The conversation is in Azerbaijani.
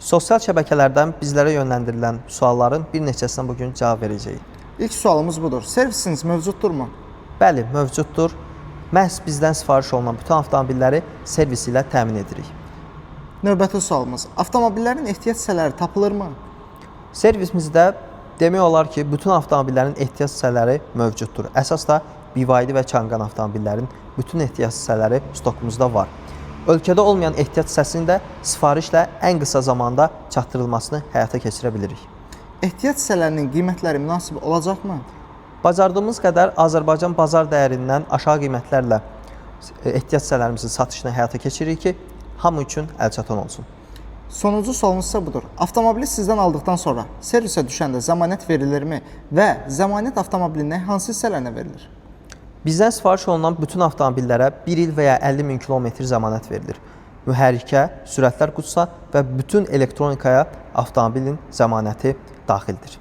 Sosial şəbəkələrdən bizlərə yönləndirilən sualların bir neçəsinə bugün cavab verəcəyik. İlk sualımız budur. Servisiniz mövcuddurmu? Bəli, mövcuddur. Məhz bizdən sifariş olunan bütün avtomobilləri servis ilə təmin edirik. Növbəti sualımız. Avtomobillərin ehtiyac hissələri tapılırmı? Servisimizdə demək olar ki, bütün avtomobillərin ehtiyac hissələri mövcuddur. Əsas da BYD və Changan avtomobillərin bütün ehtiyac hissələri stokumuzda var. Ölkədə olmayan ehtiyac hissəsinin də sifarişlə ən qısa zamanda çatdırılmasını həyata keçirə bilirik. Ehtiyac hissələrinin qiymətləri münasib olacaqmı? Bacardığımız qədər Azərbaycan bazar dəyərindən aşağı qiymətlərlə ehtiyac hissələrimizin satışını həyata keçiririk ki, hamı üçün əlçatan olsun. Sonuncu sualımız isə budur. Avtomobili sizdən aldıqdan sonra servisə düşəndə zəmanət verilirmi və zəmanət avtomobilinin hansı hissələrinə verilir? Bizdən sifariş olunan bütün avtomobillərə 1 il və ya 50 min kilometr zəmanət verilir. Mühərrikə, sürətlər qutusa və bütün elektronikaya avtomobilin zəmanəti daxildir.